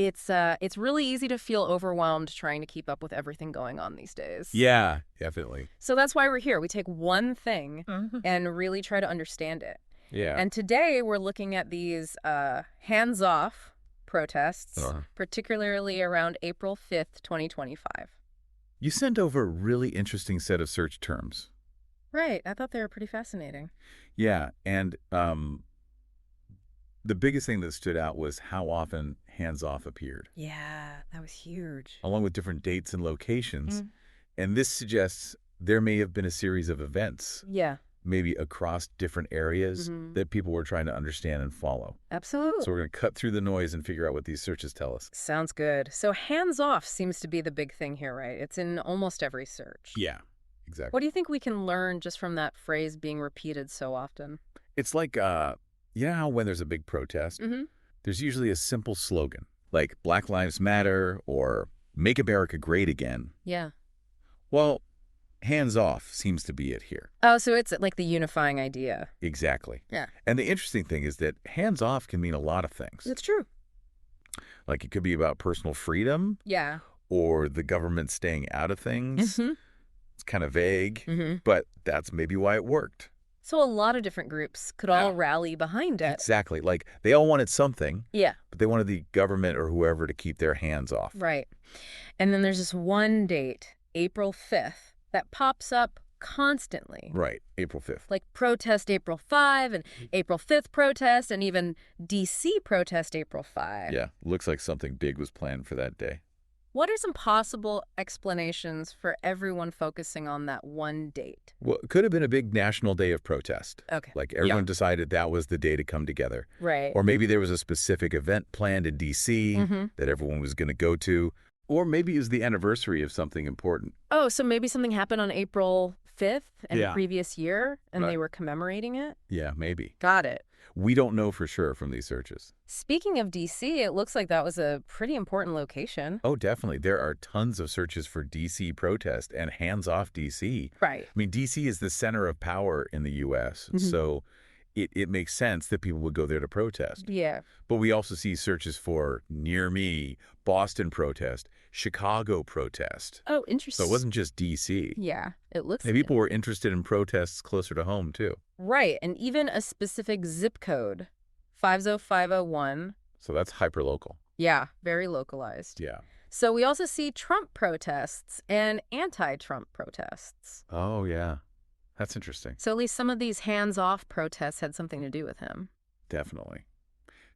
It's really easy to feel overwhelmed trying to keep up with everything going on these days. Yeah, definitely. So that's why we're here. We take one thing and really try to understand it. Yeah. And today we're looking at these hands-off protests, particularly around April 5th, 2025. You sent over a really interesting set of search terms. Right. I thought they were pretty fascinating. Yeah, and the biggest thing that stood out was how often hands-off appeared. Yeah, that was huge. Along with different dates and locations. And this suggests there may have been a series of events. Yeah. Maybe across different areas that people were trying to understand and follow. Absolutely. So we're going to cut through the noise and figure out what these searches tell us. Sounds good. So hands-off seems to be the big thing here, right? It's in almost every search. Yeah, exactly. What do you think we can learn just from that phrase being repeated so often? It's like, you know how when there's a big protest, there's usually a simple slogan, like Black Lives Matter or Make America Great Again. Yeah. Well, hands off seems to be it here. Oh, so it's like the unifying idea. Exactly. Yeah. And the interesting thing is that hands off can mean a lot of things. It's true. Like it could be about personal freedom. Yeah. Or the government staying out of things. It's kind of vague, but that's maybe why it worked. So a lot of different groups could all rally behind it. Exactly. Like they all wanted something. Yeah. But they wanted the government or whoever to keep their hands off. Right. And then there's this one date, April 5th, that pops up constantly. Right. April 5th. Like protest April 5 and April 5th protest and even D.C. protest April 5. Yeah. Looks like something big was planned for that day. What are some possible explanations for everyone focusing on that one date? Well, it could have been a big national day of protest. Okay. Like everyone decided that was the day to come together. Right. Or maybe there was a specific event planned in D.C. that everyone was going to go to. Or maybe it was the anniversary of something important. Oh, so maybe something happened on April 5th in the previous year and Right. they were commemorating it? Yeah, maybe. Got it. We don't know for sure from these searches. Speaking of D.C., it looks like that was a pretty important location. Oh, definitely. There are tons of searches for D.C. protest and hands-off D.C. Right. I mean, D.C. is the center of power in the U.S., so it makes sense that people would go there to protest. Yeah. But we also see searches for near me, Boston protest, Chicago protest. Oh, interesting. So it wasn't just D.C. Yeah, it looks And people were interested in protests closer to home, too. Right, and even a specific zip code, 50501. So that's hyperlocal. Yeah, very localized. Yeah. So we also see Trump protests and anti-Trump protests. Oh, yeah. That's interesting. So at least some of these hands-off protests had something to do with him. Definitely.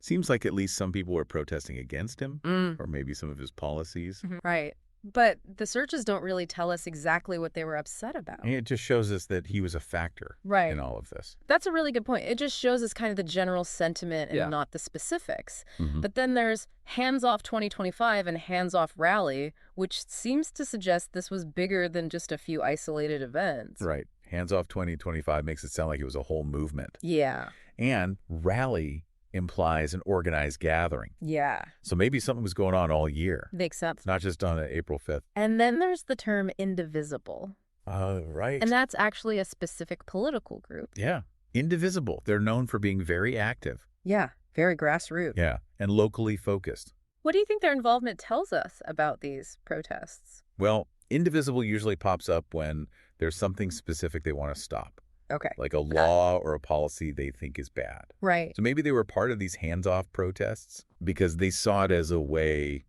Seems like at least some people were protesting against him, or maybe some of his policies. Right. But the searches don't really tell us exactly what they were upset about. And it just shows us that he was a factor in all of this. That's a really good point. It just shows us kind of the general sentiment and not the specifics. But then there's hands-off 2025 and hands-off rally, which seems to suggest this was bigger than just a few isolated events. Right. Hands off 2025 makes it sound like it was a whole movement. Yeah. And rally implies an organized gathering. Yeah. So maybe something was going on all year. Makes sense. Not just on April 5th. And then there's the term indivisible. Right. And that's actually a specific political group. Yeah. Indivisible. They're known for being very active. Yeah. Very grassroots. Yeah. And locally focused. What do you think their involvement tells us about these protests? Well, indivisible usually pops up when there's something specific they want to stop. Okay. Like a law or a policy they think is bad. Right. So maybe they were part of these hands-off protests because they saw it as a way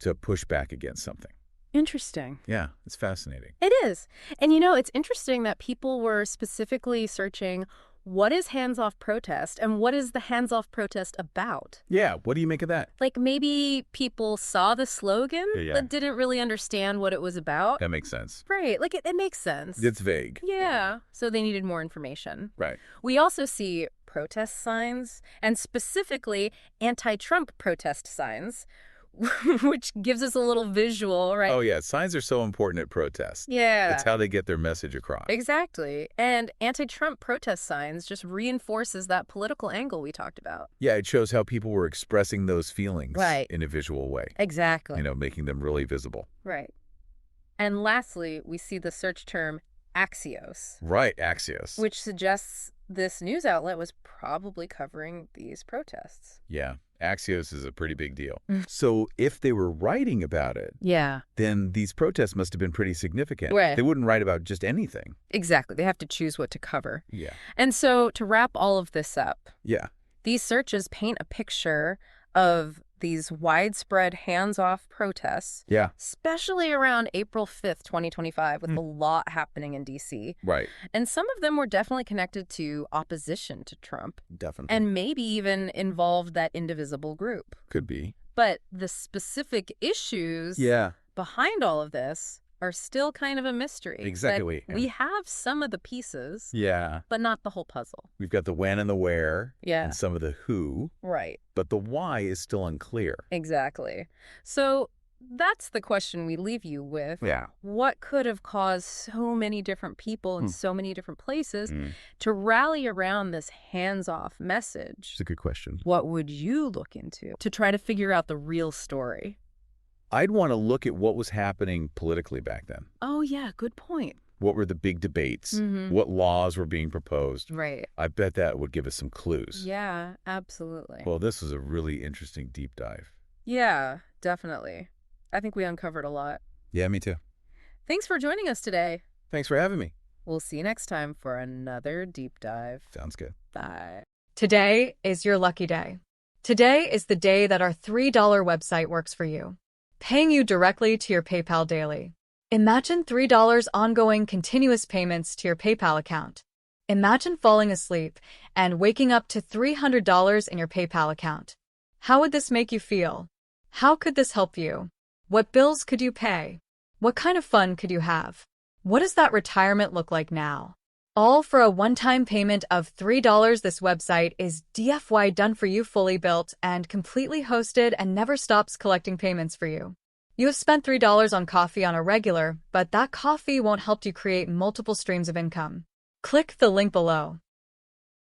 to push back against something. Interesting. Yeah, it's fascinating. It is. And it's interesting that people were specifically searching what is hands-off protest and what is the hands-off protest about? Yeah, what do you make of that? Like maybe people saw the slogan but didn't really understand what it was about. That makes sense. Right. Like it makes sense. It's vague. Yeah. So they needed more information. Right. We also see protest signs and specifically anti-Trump protest signs, which gives us a little visual, right? Oh, yeah. Signs are so important at protests. Yeah. That's how they get their message across. Exactly. And anti-Trump protest signs just reinforces that political angle we talked about. Yeah, it shows how people were expressing those feelings Right. in a visual way. Exactly. Making them really visible. Right. And lastly, we see the search term Axios. Right, Axios. Which suggests this news outlet was probably covering these protests. Yeah, Axios is a pretty big deal. So if they were writing about it, then these protests must have been pretty significant. Right. They wouldn't write about just anything. Exactly. They have to choose what to cover. Yeah. And so to wrap all of this up, these searches paint a picture of these widespread hands-off protests, especially around April 5th, 2025, with a lot happening in D.C. Right. And some of them were definitely connected to opposition to Trump. Definitely. And maybe even involved that indivisible group. Could be. But the specific issues behind all of this are still kind of a mystery. Exactly. But we have some of the pieces, but not the whole puzzle. We've got the when and the where, and some of the who. Right. But the why is still unclear. Exactly. So that's the question we leave you with. Yeah. What could have caused so many different people in so many different places to rally around this hands-off message? It's a good question. What would you look into to try to figure out the real story? I'd want to look at what was happening politically back then. Oh, yeah, good point. What were the big debates? What laws were being proposed? Right. I bet that would give us some clues. Yeah, absolutely. Well, this was a really interesting deep dive. Yeah, definitely. I think we uncovered a lot. Yeah, me too. Thanks for joining us today. Thanks for having me. We'll see you next time for another deep dive. Sounds good. Bye. Today is your lucky day. Today is the day that our $3 website works for you, paying you directly to your PayPal daily. Imagine $3 ongoing continuous payments to your PayPal account. Imagine falling asleep and waking up to $300 in your PayPal account. How would this make you feel? How could this help you? What bills could you pay? What kind of fun could you have? What does that retirement look like now? All for a one-time payment of $3. This website is DFY done for you, fully built and completely hosted, and never stops collecting payments for you. You have spent $3 on coffee on a regular, but that coffee won't help you create multiple streams of income. Click the link below.